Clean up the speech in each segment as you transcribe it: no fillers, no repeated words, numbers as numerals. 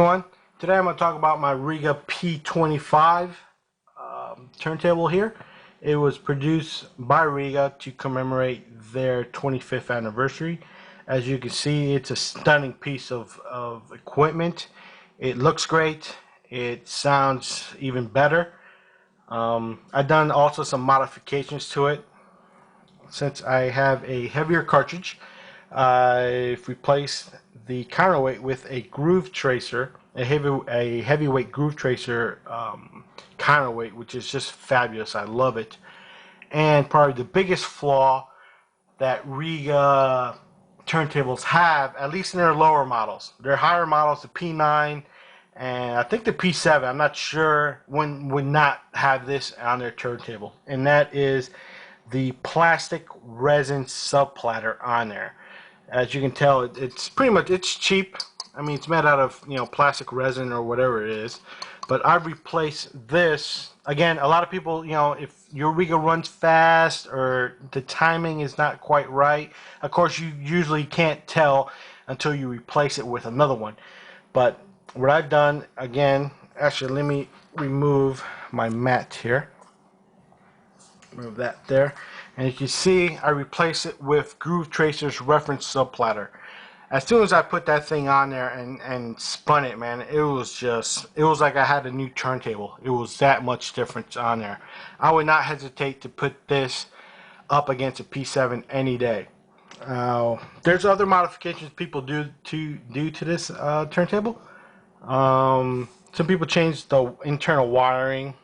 everyone, today I'm going to talk about my Rega P25 turntable here. It was produced by Rega to commemorate their 25th anniversary. As you can see, it's a stunning piece of equipment. It looks great. It sounds even better. I've done also some modifications to it. Since I have a heavier cartridge, I've replaced the counterweight with a groove tracer, a heavyweight groove tracer counterweight, which is just fabulous. I love it. And probably the biggest flaw that Rega turntables have, at least in their lower models, their higher models, the P9 and I think the P7, I'm not sure, would not have this on their turntable, and that is the plastic resin subplatter on there. As you can tell, it's pretty much, it's cheap. I mean, it's made out of, plastic resin or whatever it is. But I've replaced this. Again, a lot of people, if your Rega runs fast or the timing is not quite right, of course you usually can't tell until you replace it with another one. But what I've done, again, actually let me remove my mat here. Move that there, and you can see I replace it with Groove Tracer's reference subplatter. As soon as I put that thing on there and spun it, man, it was like I had a new turntable. It was that much difference on there. I would not hesitate to put this up against a P7 any day. There's other modifications people do to this turntable. Some people change the internal wiring,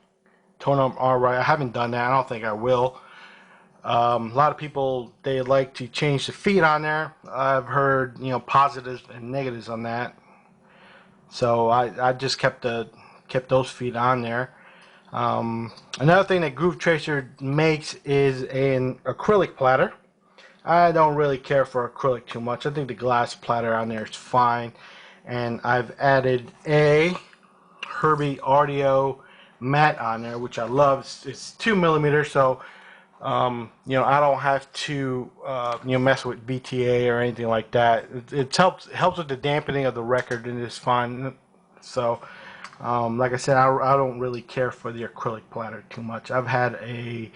tone them all right. I haven't done that. I don't think I will. A lot of people, they like to change the feet on there. I've heard positives and negatives on that, so I just kept those feet on there. Another thing that Groove Tracer makes is an acrylic platter. I don't really care for acrylic too much. I think the glass platter on there is fine, and I've added a Herbie Audio mat on there, which I love. It's 2mm, so I don't have to mess with BTA or anything like that. It helps with the dampening of the record, and it's fine. So like I said, I don't really care for the acrylic platter too much. I've had a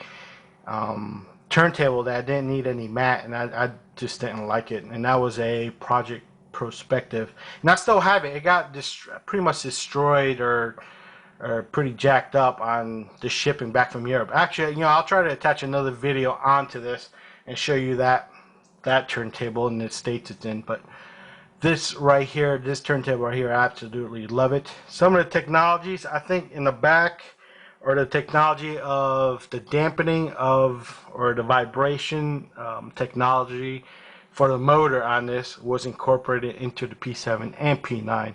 turntable that didn't need any mat, and I just didn't like it, and that was a Project Prospective, and I still have it. It got pretty much destroyed or pretty jacked up on the shipping back from Europe. Actually, I'll try to attach another video onto this and show you that turntable in the states it's in. But this right here, this turntable right here, I absolutely love it. Some of the technologies, I think, in the back, or the technology of the dampening of, or the vibration technology for the motor on this was incorporated into the P7 and P9.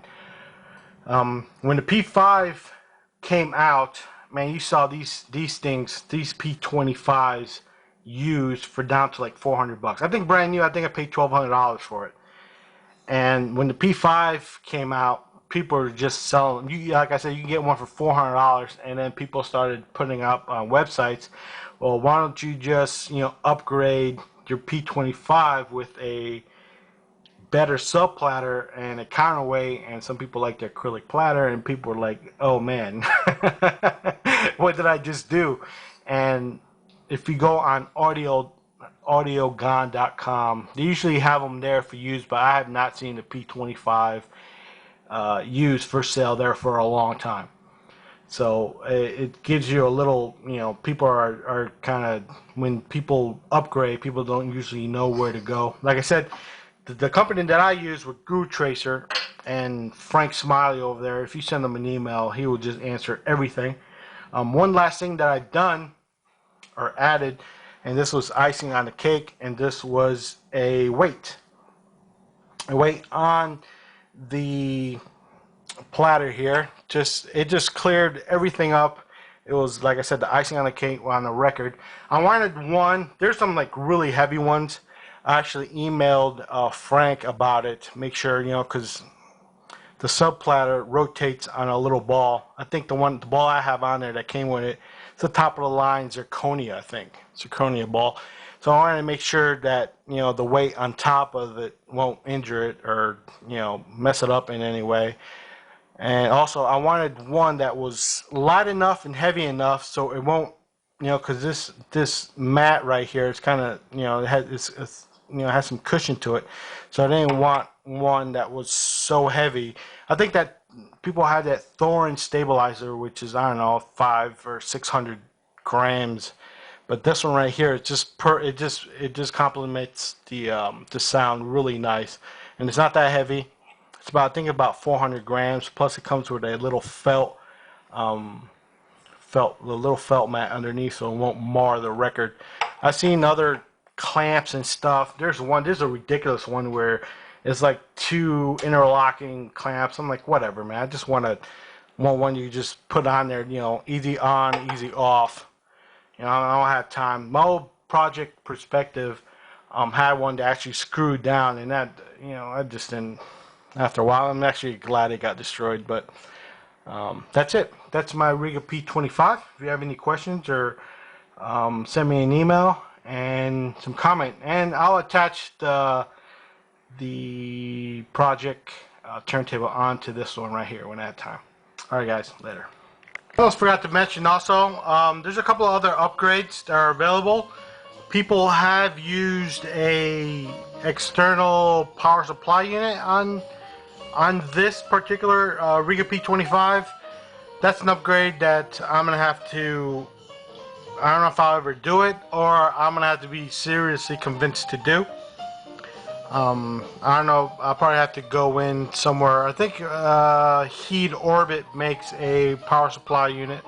When the P5 came out, man, you saw these things, these P25s used for down to like $400. I think brand new, I think I paid $1,200 for it. And when the P5 came out, people were just selling. Like I said, you can get one for $400, and then people started putting up on websites, well, why don't you just upgrade your P25 with a better subplatter and a counterweight? And some people like the acrylic platter, and people were like, oh man, what did I just do? And if you go on audiogon.com, they usually have them there for use, but I have not seen the P25 used for sale there for a long time. So it gives you a little, people are kind of, when people upgrade, people don't usually know where to go. Like I said, the company that I use with Groove Tracer and Frank Smiley over there, if you send him an email, he will just answer everything. One last thing that I've done or added, and this was icing on the cake, and this was a weight on the platter here. It just cleared everything up. It was, like I said, the icing on the cake on the record. I wanted one. There's some like really heavy ones. I actually emailed Frank about it. Make sure, because the sub platter rotates on a little ball. I think the ball I have on there that came with it, it's the top of the line zirconia, I think. Zirconia ball. So I wanted to make sure that the weight on top of it won't injure it or mess it up in any way. And also I wanted one that was light enough and heavy enough so it won't, because this mat right here, it's kind of, it has it has some cushion to it, so I didn't want one that was so heavy. I think that people have that Thorn stabilizer, which is, I don't know, 500 or 600 grams, but this one right here, it just complements the sound really nice, and it's not that heavy. It's about, I think, about 400 grams. Plus, it comes with a little the little felt mat underneath, so it won't mar the record. I've seen other clamps and stuff. There's a ridiculous one where it's like two interlocking clamps. I'm like, whatever, man. I just want one you just put on there, easy on, easy off. I don't have time. My old project Perspective had one that actually screwed down, and that, I just didn't. After a while, I'm actually glad it got destroyed, but that's it. That's my Rega P25. If you have any questions, or send me an email and some comment, and I'll attach the project turntable onto this one right here when I have time. Alright guys, later. I almost forgot to mention also, there's a couple of other upgrades that are available. People have used a external power supply unit on this particular Rega P25. That's an upgrade that I'm gonna have to, I don't know if I'll ever do it, or I'm gonna have to be seriously convinced to do. I don't know, I'll probably have to go in somewhere. I think Heat Orbit makes a power supply unit,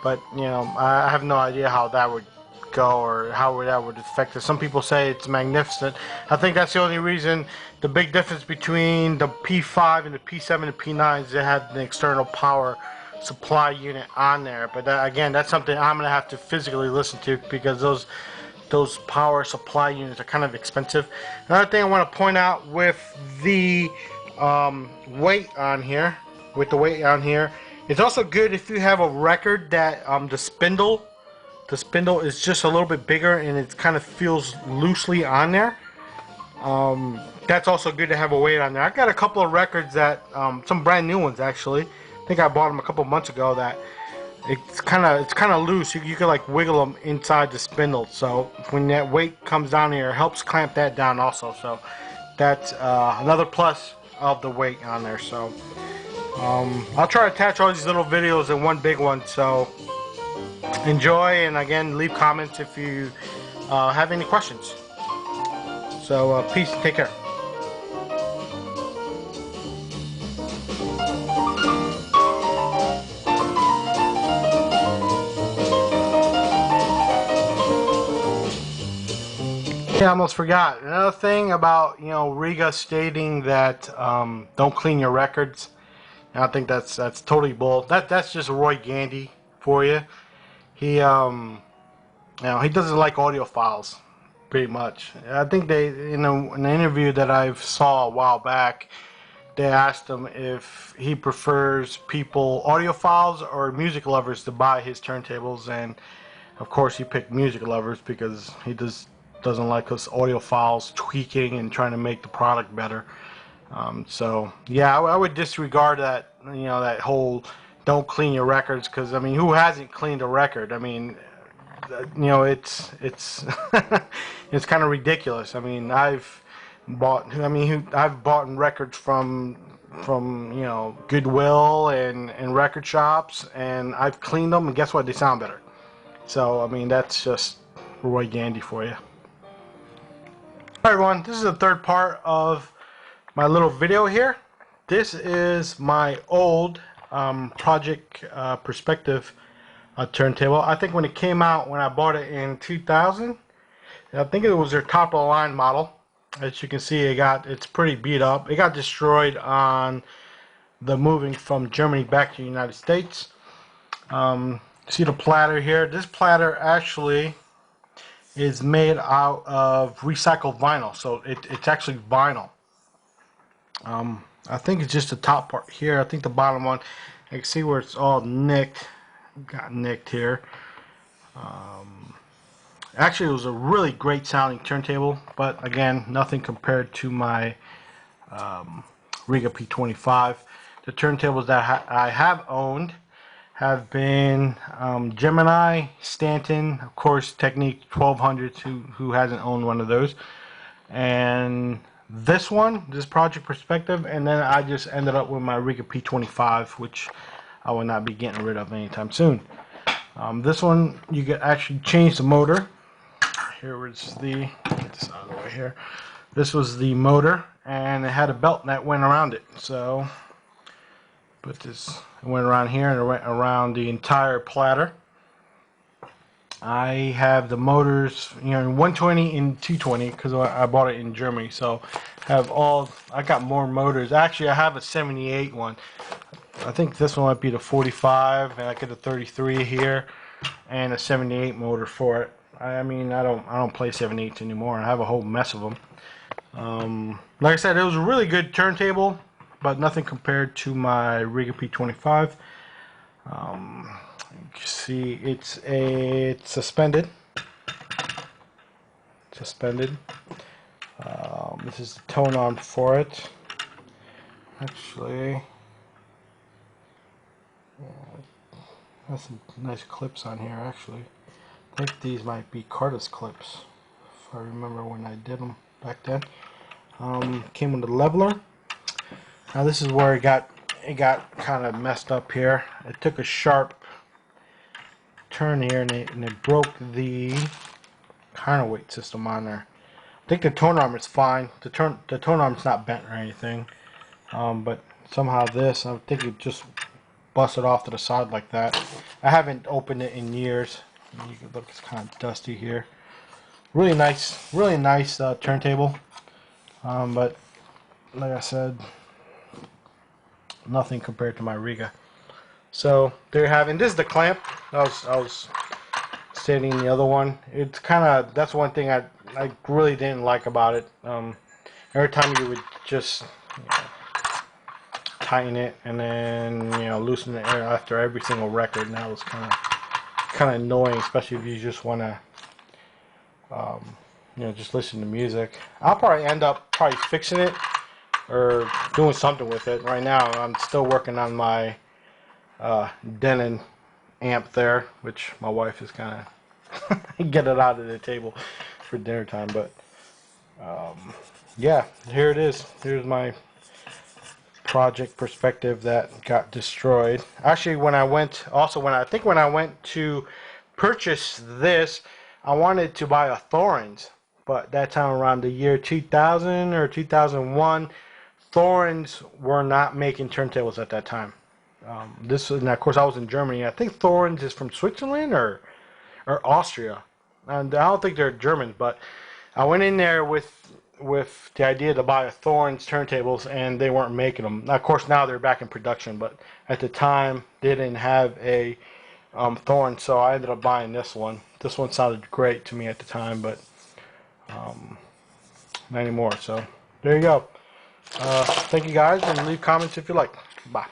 but I have no idea how that would go or how that would affect it. Some people say it's magnificent. I think that's the only reason. The big difference between the P5 and the P7 and P9 is it had an external power supply unit on there. But again, that's something I'm gonna have to physically listen to, because those power supply units are kind of expensive. Another thing I want to point out with the weight on here, it's also good if you have a record that the spindle is just a little bit bigger and it kind of feels loosely on there. That's also good to have a weight on there. I got a couple of records that, some brand new ones actually. I think I bought them a couple months ago, that it's kind of loose. You can like wiggle them inside the spindle. So when that weight comes down here, it helps clamp that down also. So that's another plus of the weight on there. So I'll try to attach all these little videos in one big one. So enjoy, and again, leave comments if you have any questions. So peace, take care. Yeah, I almost forgot. Another thing about, Rega stating that don't clean your records. I think that's totally bull. That's just Roy Gandy for you. He he doesn't like audiophiles, pretty much. I think they, in an interview that I saw a while back, they asked him if he prefers audiophiles or music lovers to buy his turntables, and of course he picked music lovers because he doesn't like us audiophiles tweaking and trying to make the product better. So yeah, I would disregard that, that whole don't clean your records, because I mean, who hasn't cleaned a record? I mean, it's it's kind of ridiculous. I mean, I've bought records from Goodwill and record shops, and I've cleaned them, and guess what? They sound better. So I mean, that's just Roy Gandy for you. Hi everyone, this is the third part of my little video here. This is my old Project Perspective turntable. I think when it came out, when I bought it in 2000, I think it was their top of the line model. As you can see, it's pretty beat up. It got destroyed on the moving from Germany back to the United States. See the platter here? This platter actually is made out of recycled vinyl, so it's actually vinyl. I think it's just the top part here. I think the bottom one, you can see where it's all nicked, got nicked here. Actually, it was a really great sounding turntable, but again, nothing compared to my Rega P25. the turntables that I have owned have been Gemini, Stanton, of course, Technique 1200s, who hasn't owned one of those, and this one, this Project Perspective, and then I just ended up with my Rega P25, which I will not be getting rid of anytime soon. This one, you can actually change the motor. Here was the, get this out of the way here. This was the motor, and it had a belt that went around it. So, put this, it went around here and it went around the entire platter. I have the motors, you know, 120 and 220 because I bought it in Germany. So, have all, I got more motors. Actually, I have a 78 one. I think this one might be the 45, and I get a 33 here, and a 78 motor for it. I mean, I don't play 78s anymore. I have a whole mess of them. Like I said, it was a really good turntable, but nothing compared to my Rega P25. You can see it's suspended. This is the tone arm for it. Actually, has some nice clips on here. Actually, I think these might be Cardus clips, if I remember when I did them back then. Came with a leveler. Now this is where it got kind of messed up here. It took a sharp turn here, and it broke the counterweight system on there. I think the tone arm is fine. The tone arm's not bent or anything, but somehow this, I think it just busted off to the side like that. I haven't opened it in years. You can look, it's kind of dusty here. Really nice turntable. But like I said, nothing compared to my Rega. So there you have it. And this is the clamp. I was stating the other one. It's kind of, that's one thing I really didn't like about it. Every time you would just, you know, tighten it and then, you know, loosen the air after every single record, and that was kind of annoying, especially if you just want to you know, just listen to music. I'll probably end up fixing it or doing something with it. Right now I'm still working on my Denon amp there, which my wife is kind of get it out of the table for dinner time. But yeah, here it is. Here's my Project Perspective that got destroyed. Actually, when I went to purchase this, I wanted to buy a Thorens, but that time around the year 2000 or 2001, Thorens were not making turntables at that time. And of course I was in Germany. I think Thorens is from Switzerland or Austria, and I don't think they're Germans. But I went in there with the idea to buy a Thorens turntables, and they weren't making them. Now, of course, now they're back in production, but at the time they didn't have a Thorens, so I ended up buying this one. This one sounded great to me at the time, but not anymore. So there you go. Thank you guys, and leave comments if you like. Bye.